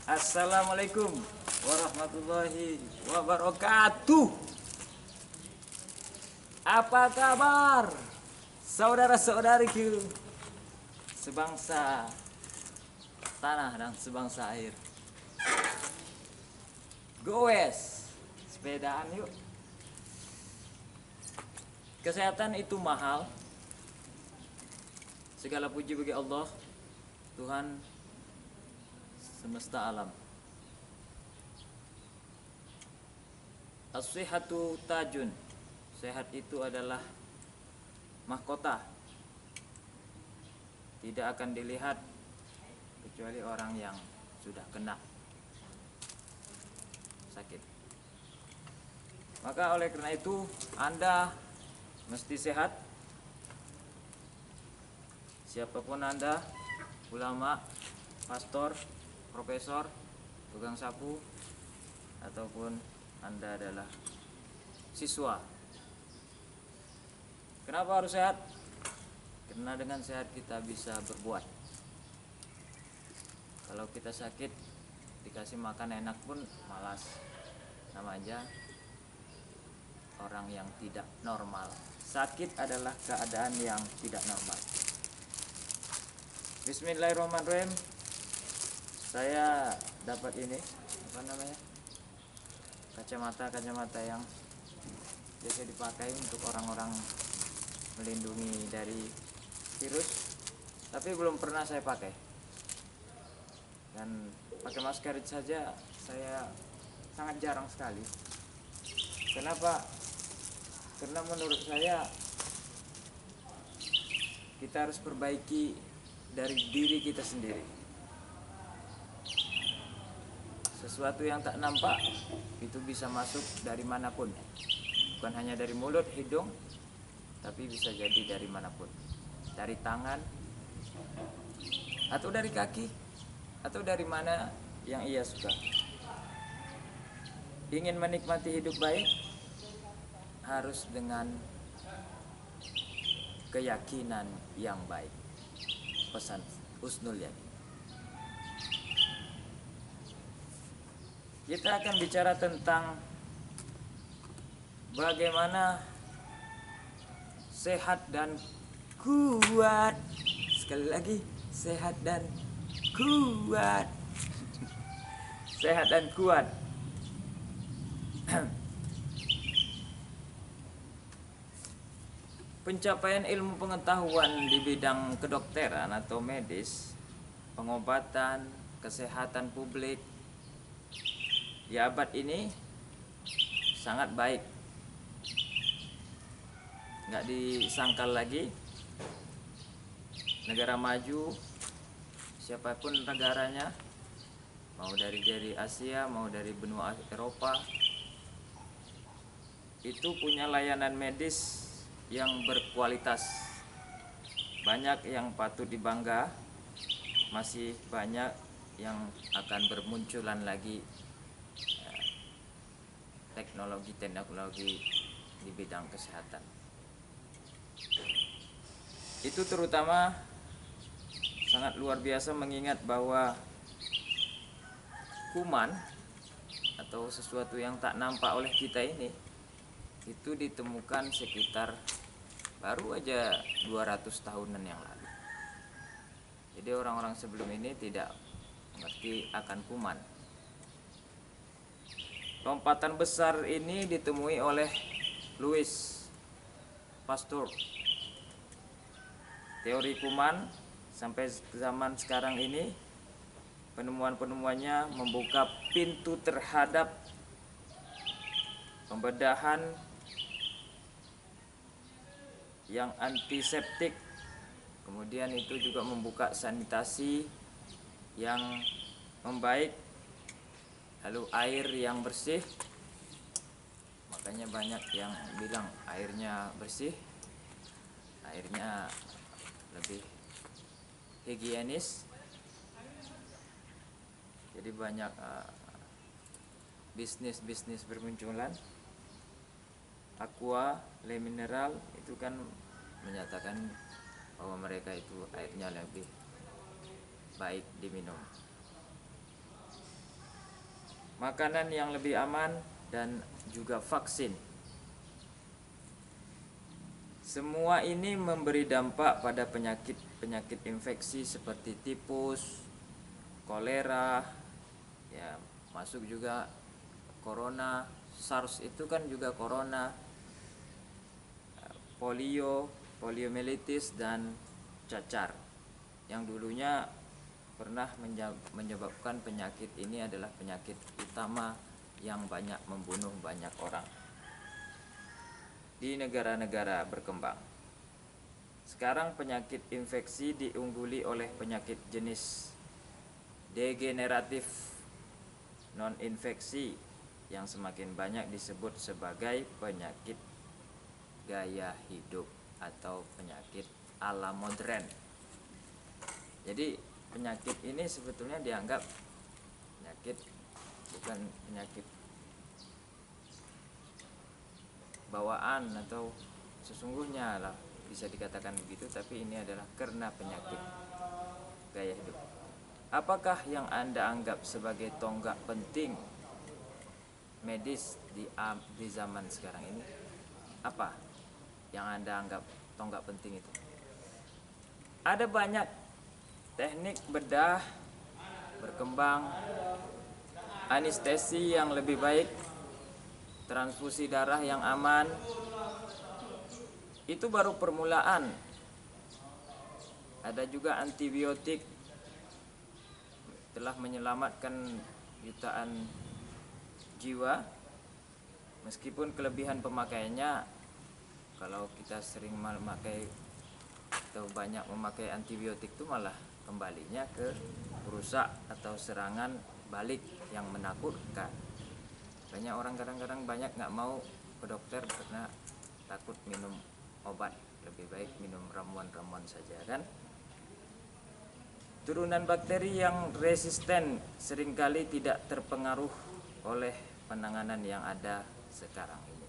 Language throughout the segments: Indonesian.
Assalamualaikum warahmatullahi wabarakatuh. Apa kabar saudara-saudariku sebangsa tanah dan sebangsa air? Goes, sepedaan yuk. Kesehatan itu mahal. Segala puji bagi Allah, Tuhan semesta alam. As-sihhatu tajun. Sehat itu adalah mahkota. Tidak akan dilihat kecuali orang yang sudah kena sakit. Maka oleh karena itu Anda mesti sehat. Siapapun Anda, ulama, pastor, profesor, tukang sapu, ataupun Anda adalah siswa. Kenapa harus sehat? Karena dengan sehat kita bisa berbuat. Kalau kita sakit, dikasih makan enak pun malas. Nama aja orang yang tidak normal. Sakit adalah keadaan yang tidak normal. Bismillahirrahmanirrahim. Saya dapat ini, apa namanya? Kacamata yang biasa dipakai untuk orang-orang melindungi dari virus, tapi belum pernah saya pakai. Dan pakai masker saja saya sangat jarang sekali. Kenapa? Karena menurut saya kita harus perbaiki dari diri kita sendiri. Sesuatu yang tak nampak itu bisa masuk dari manapun, bukan hanya dari mulut, hidung, tapi bisa jadi dari manapun, dari tangan, atau dari kaki, atau dari mana yang ia suka. Ingin menikmati hidup baik harus dengan keyakinan yang baik. Pesan Husnul Yakin. Kita akan bicara tentang bagaimana sehat dan kuat. Sekali lagi, sehat dan kuat. Sehat dan kuat. Pencapaian ilmu pengetahuan di bidang kedokteran atau medis, pengobatan, kesehatan publik di abad ini sangat baik. Nggak disangkal lagi, negara maju, siapapun negaranya, mau dari Asia, mau dari benua Eropa, itu punya layanan medis yang berkualitas. Banyak yang patut dibangga, masih banyak yang akan bermunculan lagi teknologi di bidang kesehatan. Itu terutama sangat luar biasa mengingat bahwa kuman atau sesuatu yang tak nampak oleh kita ini itu ditemukan sekitar baru aja 200 tahunan yang lalu. Jadi orang-orang sebelum ini tidak mengerti akan kuman. Lompatan besar ini ditemui oleh Louis Pasteur. Teori kuman sampai zaman sekarang ini, penemuan-penemuannya membuka pintu terhadap pembedahan yang antiseptik. Kemudian itu juga membuka sanitasi yang membaik, lalu air yang bersih. Makanya banyak yang bilang airnya bersih, airnya lebih higienis. Jadi banyak bisnis bermunculan. Aqua, Le Mineral itu kan menyatakan bahwa mereka itu airnya lebih baik diminum. makanan yang lebih aman, dan juga vaksin. Semua ini memberi dampak pada penyakit infeksi seperti tipus, kolera, ya masuk juga corona, SARS itu kan juga corona, poliomyelitis dan cacar. Yang dulunya pernah menyebabkan penyakit ini adalah penyakit utama yang banyak membunuh banyak orang di negara-negara berkembang. Sekarang penyakit infeksi diungguli oleh penyakit jenis degeneratif non-infeksi yang semakin banyak disebut sebagai penyakit gaya hidup atau penyakit ala modern. Jadi penyakit ini sebetulnya dianggap penyakit, bukan penyakit bawaan atau sesungguhnya lah, bisa dikatakan begitu, tapi ini adalah karena penyakit gaya hidup. Apakah yang Anda anggap sebagai tonggak penting medis di zaman sekarang ini? Apa yang Anda anggap tonggak penting itu? Ada banyak teknik bedah berkembang, anestesi yang lebih baik, transfusi darah yang aman. Itu baru permulaan. Ada juga antibiotik telah menyelamatkan jutaan jiwa. Meskipun kelebihan pemakaiannya, kalau kita sering memakai atau banyak memakai antibiotik itu malah kembalinya ke rusak atau serangan balik yang menakutkan. Banyak orang kadang-kadang banyak nggak mau ke dokter karena takut minum obat, lebih baik minum ramuan-ramuan saja kan. Turunan bakteri yang resisten seringkali tidak terpengaruh oleh penanganan yang ada sekarang ini.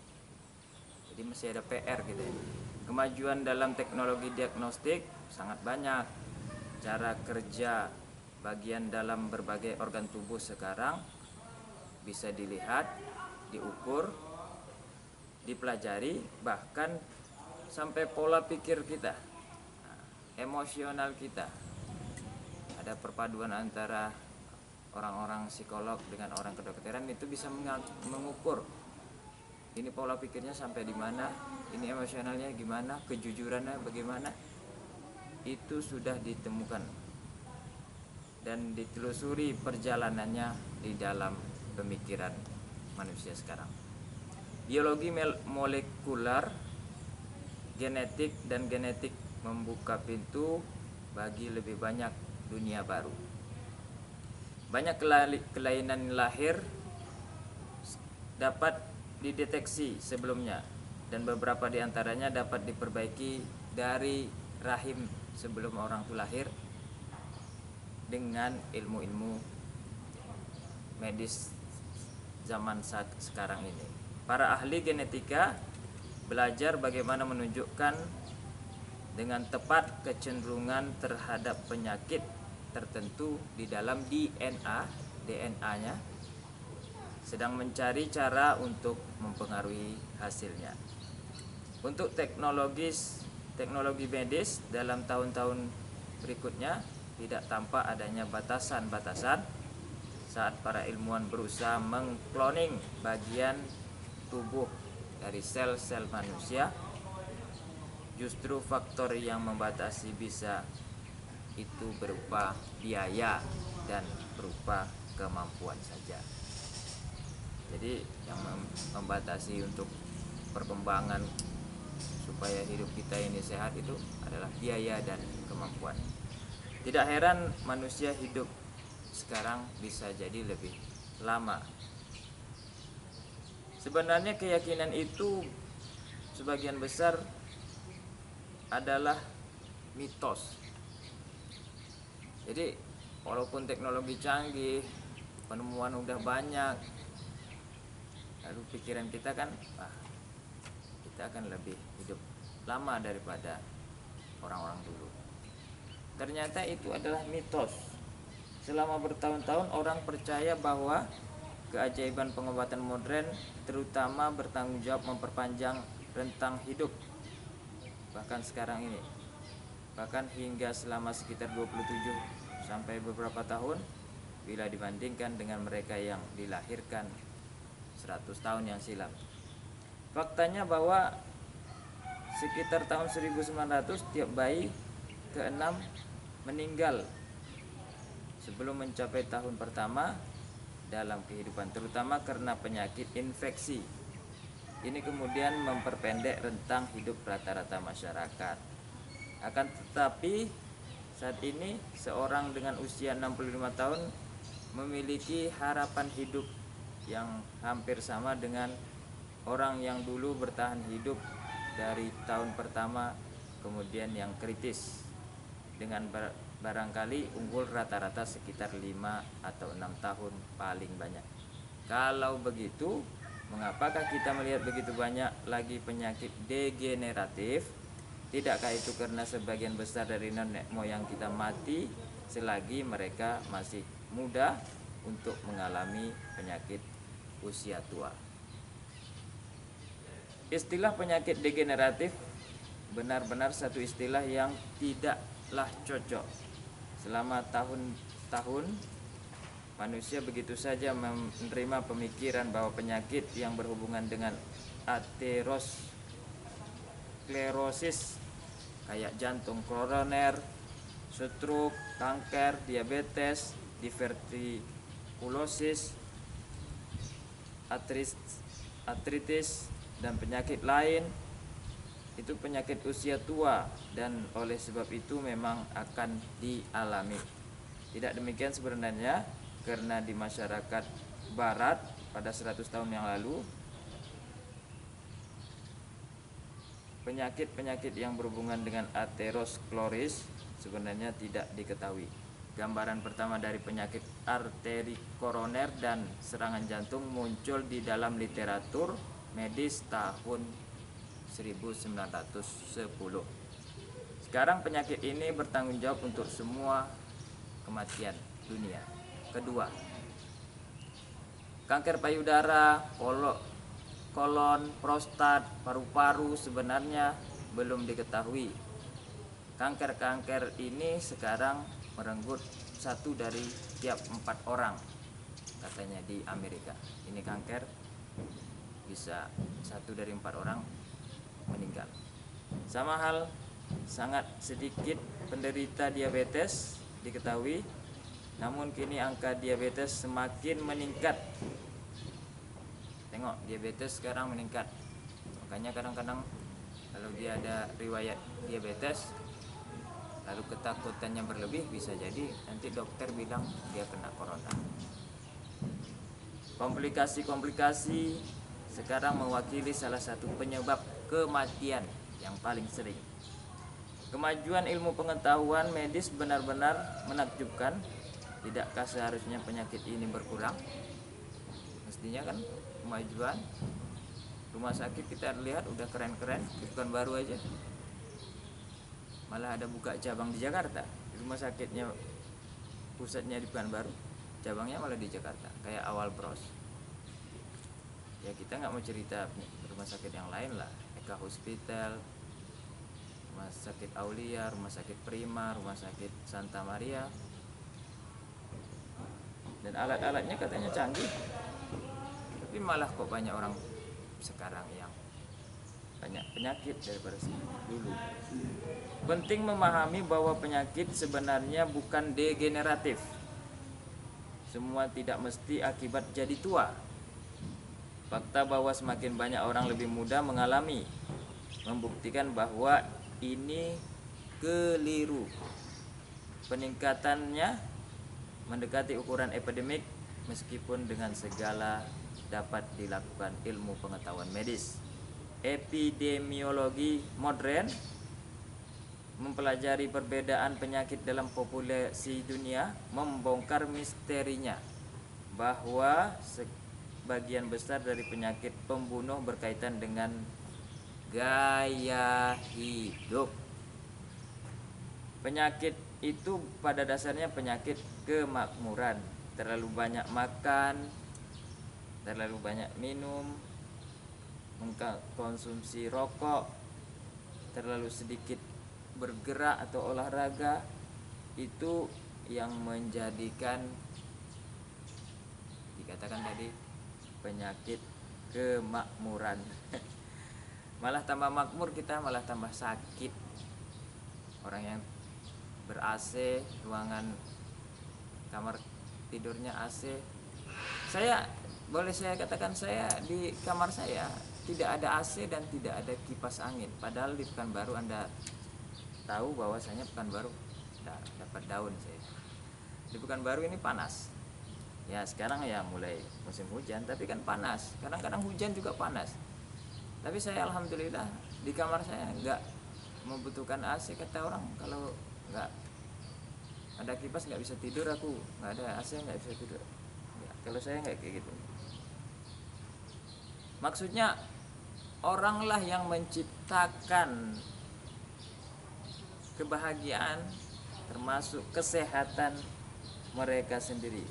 Jadi masih ada PR gitu ya. Kemajuan dalam teknologi diagnostik sangat banyak. Cara kerja bagian dalam berbagai organ tubuh sekarang bisa dilihat, diukur, dipelajari, bahkan sampai pola pikir kita, emosional kita. Ada perpaduan antara orang-orang psikolog dengan orang kedokteran, itu bisa mengukur ini pola pikirnya sampai di mana, ini emosionalnya gimana, kejujurannya bagaimana. Itu sudah ditemukan dan ditelusuri perjalanannya di dalam pemikiran manusia sekarang. Biologi molekular, genetik dan genetik membuka pintu bagi lebih banyak dunia baru. Banyak kelainan lahir dapat dideteksi sebelumnya, dan beberapa di antaranya dapat diperbaiki dari rahim sebelum orang itu lahir dengan ilmu-ilmu medis zaman sekarang ini. Para ahli genetika belajar bagaimana menunjukkan dengan tepat kecenderungan terhadap penyakit tertentu di dalam DNA-nya, sedang mencari cara untuk mempengaruhi hasilnya. Untuk teknologi medis dalam tahun-tahun berikutnya tidak tampak adanya batasan-batasan saat para ilmuwan berusaha mengkloning bagian tubuh dari sel-sel manusia. Justru faktor yang membatasi bisa itu berupa biaya dan berupa kemampuan saja. Jadi yang membatasi untuk perkembangan supaya hidup kita ini sehat itu adalah biaya dan kemampuan. Tidak heran manusia hidup sekarang bisa jadi lebih lama. Sebenarnya keyakinan itu sebagian besar adalah mitos. Jadi walaupun teknologi canggih, penemuan udah banyak, lalu pikiran kita kan, kita akan lebih hidup lama daripada orang-orang dulu. Ternyata itu adalah mitos. Selama bertahun-tahun orang percaya bahwa keajaiban pengobatan modern terutama bertanggung jawab memperpanjang rentang hidup bahkan sekarang ini, bahkan hingga selama sekitar 27 sampai beberapa tahun bila dibandingkan dengan mereka yang dilahirkan 100 tahun yang silam. Faktanya bahwa sekitar tahun 1900 tiap bayi ke-6 meninggal sebelum mencapai tahun pertama dalam kehidupan, terutama karena penyakit infeksi. Ini kemudian memperpendek rentang hidup rata-rata masyarakat. Akan tetapi saat ini seorang dengan usia 65 tahun memiliki harapan hidup yang hampir sama dengan orang yang dulu bertahan hidup dari tahun pertama kemudian yang kritis, dengan barangkali unggul rata-rata sekitar 5 atau 6 tahun paling banyak. Kalau begitu, mengapakah kita melihat begitu banyak lagi penyakit degeneratif? Tidakkah itu karena sebagian besar dari nenek moyang kita mati selagi mereka masih muda untuk mengalami penyakit usia tua? Istilah penyakit degeneratif benar-benar satu istilah yang tidaklah cocok. Selama tahun-tahun manusia begitu saja menerima pemikiran bahwa penyakit yang berhubungan dengan aterosklerosis kayak jantung koroner, stroke, kanker, diabetes, divertikulosis, artritis, dan penyakit lain itu penyakit usia tua dan oleh sebab itu memang akan dialami. Tidak demikian sebenarnya, karena di masyarakat barat pada 100 tahun yang lalu penyakit-penyakit yang berhubungan dengan aterosklerosis sebenarnya tidak diketahui. Gambaran pertama dari penyakit arteri koroner dan serangan jantung muncul di dalam literatur medis tahun 1910. Sekarang penyakit ini bertanggung jawab untuk semua kematian dunia. Kedua, kanker payudara, kolon, prostat, paru-paru sebenarnya belum diketahui. Kanker-kanker ini sekarang merenggut 1 dari tiap 4 orang katanya di Amerika. Ini kanker bisa 1 dari 4 orang meninggal. Sama hal, sangat sedikit penderita diabetes diketahui, namun kini angka diabetes semakin meningkat. Tengok, diabetes sekarang meningkat. Makanya kadang-kadang kalau dia ada riwayat diabetes lalu ketakutannya berlebih, bisa jadi nanti dokter bilang dia kena corona. Komplikasi-komplikasi sekarang mewakili salah satu penyebab kematian yang paling sering. Kemajuan ilmu pengetahuan medis benar-benar menakjubkan. Tidakkah seharusnya penyakit ini berkurang? Mestinya kan kemajuan. Rumah sakit kita lihat udah keren-keren, bukan baru aja. Malah ada buka cabang di Jakarta. Rumah sakitnya pusatnya di Pekanbaru, cabangnya malah di Jakarta, kayak Awal Bros. Ya kita nggak mau cerita rumah sakit yang lain lah, Eka Hospital, Rumah Sakit Aulia, Rumah Sakit Prima, Rumah Sakit Santa Maria. Dan alat-alatnya katanya canggih, tapi malah kok banyak orang sekarang yang banyak penyakit daripada dulu. Penting memahami bahwa penyakit sebenarnya bukan degeneratif. Semua tidak mesti akibat jadi tua. Fakta bahwa semakin banyak orang lebih muda mengalami membuktikan bahwa ini keliru. Peningkatannya mendekati ukuran epidemik meskipun dengan segala dapat dilakukan ilmu pengetahuan medis. Epidemiologi modern mempelajari perbedaan penyakit dalam populasi dunia, membongkar misterinya bahwa sebagian besar dari penyakit pembunuh berkaitan dengan gaya hidup. Penyakit itu pada dasarnya penyakit kemakmuran, terlalu banyak makan, terlalu banyak minum, mengkonsumsi rokok, terlalu sedikit bergerak atau olahraga, itu yang menjadikan dikatakan tadi penyakit kemakmuran. Malah tambah makmur kita, malah tambah sakit. Orang yang ber-AC, ruangan kamar tidurnya AC. Boleh saya katakan, saya di kamar saya tidak ada AC dan tidak ada kipas angin. Padahal di Pekanbaru Anda tahu bahwasanya Pekanbaru dapat daun saya. Di Pekanbaru ini panas. Ya sekarang ya mulai musim hujan, tapi kan panas. Kadang-kadang hujan juga panas. Tapi saya alhamdulillah di kamar saya nggak membutuhkan AC. Kata orang kalau nggak ada kipas nggak bisa tidur, aku nggak ada AC nggak bisa tidur. Ya, kalau saya nggak kayak gitu. Maksudnya oranglah yang menciptakan kebahagiaan termasuk kesehatan mereka sendiri.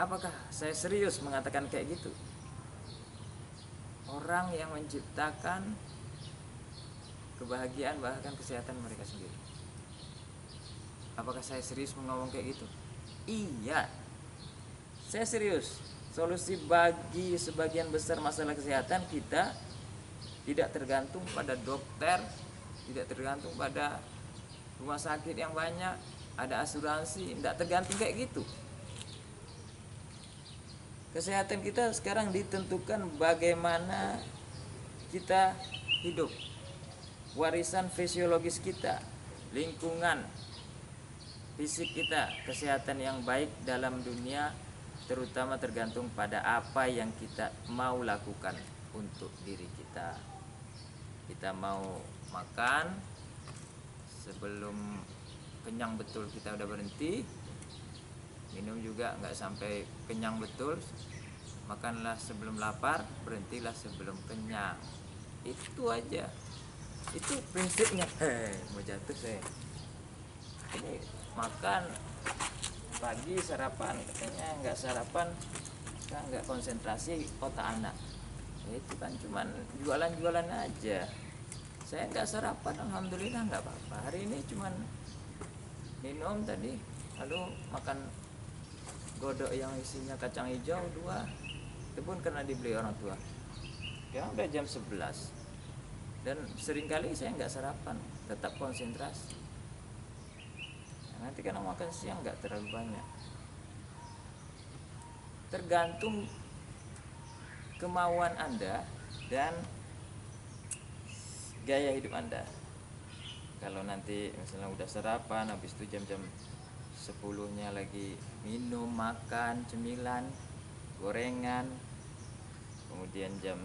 Apakah saya serius mengatakan kayak gitu? Orang yang menciptakan kebahagiaan bahkan kesehatan mereka sendiri. Apakah saya serius ngomong kayak gitu? Iya, saya serius. Solusi bagi sebagian besar masalah kesehatan kita tidak tergantung pada dokter, tidak tergantung pada rumah sakit yang banyak, ada asuransi, tidak tergantung kayak gitu. Kesehatan kita sekarang ditentukan bagaimana kita hidup, warisan fisiologis kita, lingkungan, fisik kita, kesehatan yang baik dalam dunia terutama tergantung pada apa yang kita mau lakukan untuk diri kita. Kita mau makan, sebelum kenyang betul kita udah berhenti. Minum juga nggak sampai kenyang betul. Makanlah sebelum lapar, berhentilah sebelum kenyang. Itu aja. Itu prinsipnya. Mau jatuh saya. Ini makan pagi sarapan, katanya nggak sarapan kan nggak konsentrasi otak anak. Ya, itu kan cuman jualan-jualan aja. Saya nggak sarapan, alhamdulillah nggak apa-apa. Hari ini cuman minum tadi, lalu makan godok yang isinya kacang hijau 2. Itu pun karena dibeli orang tua. Ya udah jam 11. Dan seringkali saya nggak sarapan, tetap konsentrasi. Nanti kan makan siang nggak terlalu banyak. Tergantung kemauan Anda dan gaya hidup Anda. Kalau nanti misalnya udah sarapan, habis itu jam-jam 10-nya lagi minum, makan, cemilan, gorengan, kemudian jam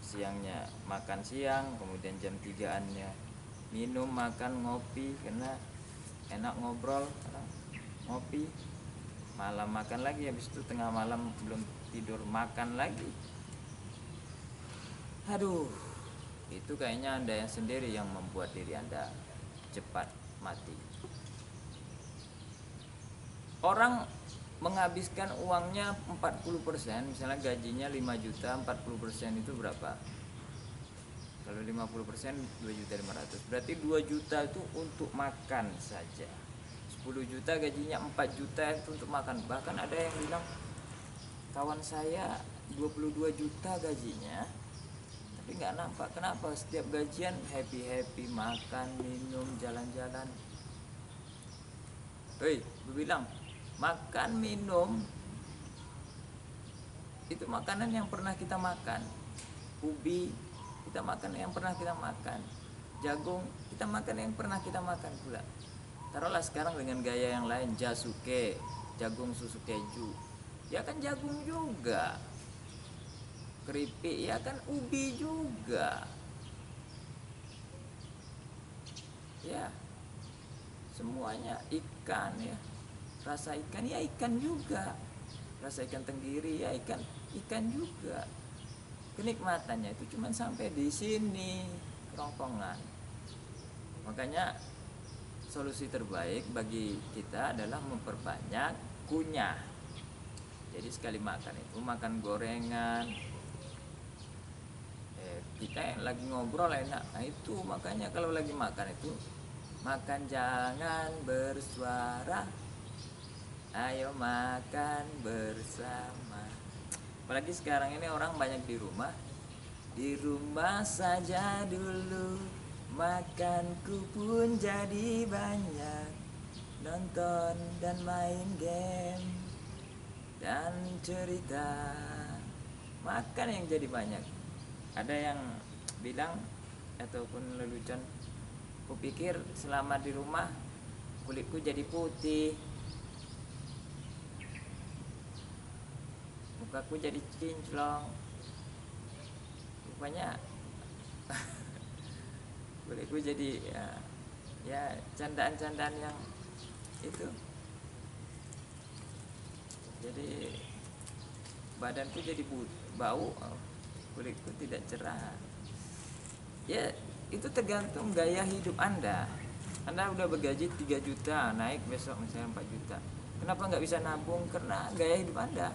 siangnya makan siang, kemudian jam 3-annya minum, makan, ngopi, karena enak ngobrol, ngopi, malam makan lagi, habis itu tengah malam belum tidur makan lagi. Aduh, itu kayaknya Anda yang sendiri yang membuat diri Anda cepat mati. Orang menghabiskan uangnya 40%, misalnya gajinya 5 juta, 40% itu berapa? Kalau 50% 2.500.000, berarti 2 juta itu untuk makan saja. 10 juta gajinya 4 juta itu untuk makan. Bahkan ada yang bilang kawan saya 22 juta gajinya, tapi nggak nampak. Kenapa? Setiap gajian happy makan, minum, jalan-jalan. Bilang makan, minum itu makanan yang pernah kita makan. Ubi kita makan yang pernah kita makan, jagung kita makan yang pernah kita makan pula. Taruhlah sekarang dengan gaya yang lain, jasuke, jagung susu keju, ya kan jagung juga. Keripik ya kan ubi juga. Ya, semuanya ikan ya. Rasa ikan ya ikan juga. Rasa ikan tenggiri ya ikan juga. Kenikmatannya itu cuma sampai di sini, kerongkongan. Makanya solusi terbaik bagi kita adalah memperbanyak kunyah. Jadi sekali makan itu makan gorengan, kita lagi ngobrol enak. Nah itu makanya kalau lagi makan itu makan jangan bersuara, ayo makan bersama. Apalagi sekarang ini orang banyak di rumah saja dulu, makanku pun jadi banyak, nonton dan main game dan cerita, makan yang jadi banyak. Ada yang bilang ataupun lelucon, kupikir selama di rumah kulitku jadi putih, mukaku jadi kinclong, rupanya kulitku jadi ya candaan-candaan yang itu. Jadi badanku jadi bau, kulitku tidak cerah. Ya itu tergantung gaya hidup Anda. Anda udah bergaji 3 juta, naik besok misalnya 4 juta, kenapa nggak bisa nabung? Karena gaya hidup Anda.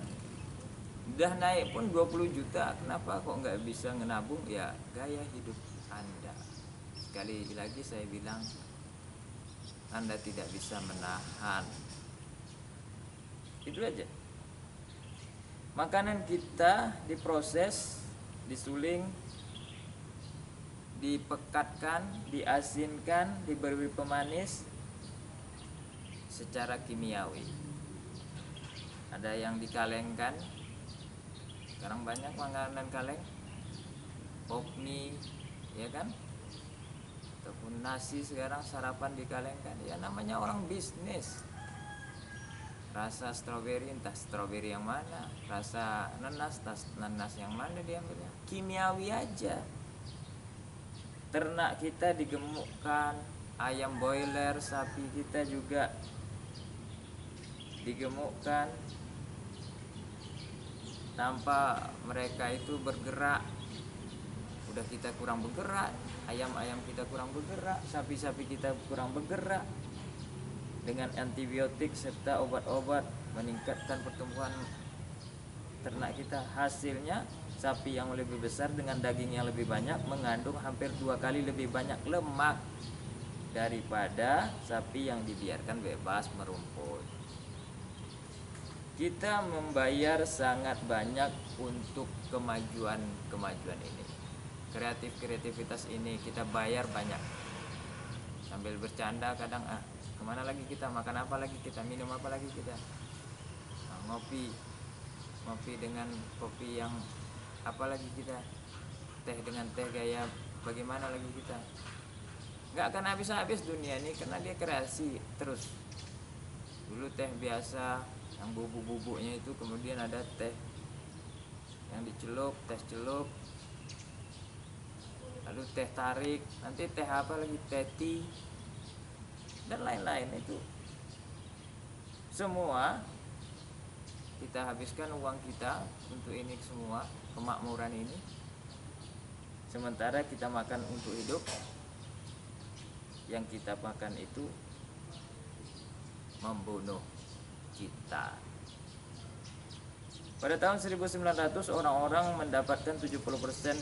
Udah naik pun 20 juta, kenapa kok nggak bisa ngenabung? Ya gaya hidup Anda. Sekali lagi saya bilang, Anda tidak bisa menahan. Itu aja. Makanan kita diproses, disuling, dipekatkan, diasinkan, diberi pemanis secara kimiawi. Ada yang dikalengkan. Sekarang banyak makanan kaleng, pop mie, ya kan? Ataupun nasi sekarang sarapan dikalengkan. Ya namanya orang bisnis. Rasa stroberi, entah stroberi yang mana, rasa nanas, nanas yang mana diambilnya. Kimiawi aja. Ternak kita digemukkan, ayam boiler, sapi kita juga digemukkan tanpa mereka itu bergerak. Udah kita kurang bergerak, ayam-ayam kita kurang bergerak, sapi-sapi kita kurang bergerak. Dengan antibiotik serta obat-obat meningkatkan pertumbuhan ternak kita. Hasilnya sapi yang lebih besar dengan daging yang lebih banyak mengandung hampir 2 kali lebih banyak lemak daripada sapi yang dibiarkan bebas merumput. Kita membayar sangat banyak untuk kemajuan ini. Kreativitas ini kita bayar banyak. Sambil bercanda kadang, kemana lagi kita, makan apa lagi kita, minum apa lagi kita, ngopi dengan kopi yang apa lagi kita, teh dengan teh gaya bagaimana lagi kita. Nggak akan habis-habis dunia ini karena dia kreasi terus. Dulu teh biasa yang bubuk-bubuknya itu, kemudian ada teh yang dicelup, teh celup, lalu teh tarik, nanti teh apa lagi, teh tea dan lain-lain. Itu semua kita habiskan uang kita untuk ini semua, kemakmuran ini, sementara kita makan untuk hidup. Yang kita makan itu membunuh kita. Pada tahun 1900 orang-orang mendapatkan 70%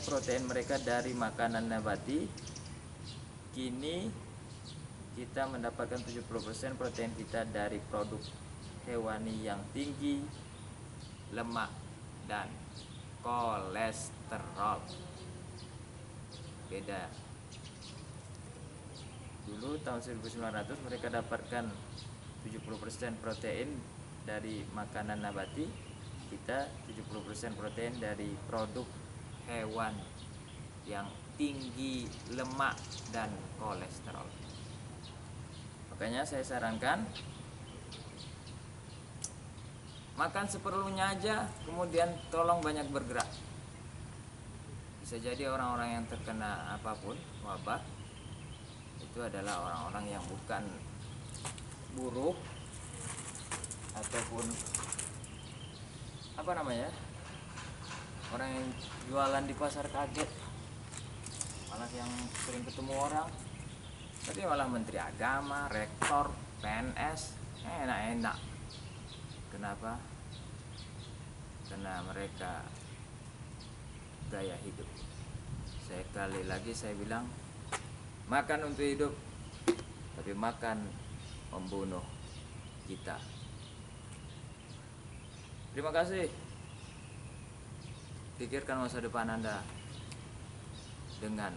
protein mereka dari makanan nabati. Kini kita mendapatkan 70% protein kita dari produk hewani yang tinggi lemak dan kolesterol. Beda. Dulu tahun 1900 mereka dapatkan 70% protein dari makanan nabati, kita 70% protein dari produk hewan yang tinggi lemak dan kolesterol. Makanya saya sarankan makan seperlunya aja, kemudian tolong banyak bergerak. Bisa jadi orang-orang yang terkena apapun wabah itu adalah orang-orang yang bukan buruh ataupun apa namanya, orang yang jualan di pasar kaget, malah yang sering ketemu orang, tapi malah menteri agama, rektor, PNS, enak-enak. Kenapa? karena mereka gaya hidup. Sekali lagi saya bilang, makan untuk hidup, tapi makan membunuh kita. Terima kasih. Pikirkan masa depan Anda dengan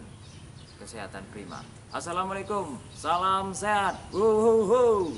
kesehatan prima. Assalamualaikum, salam sehat. Wuhuhu.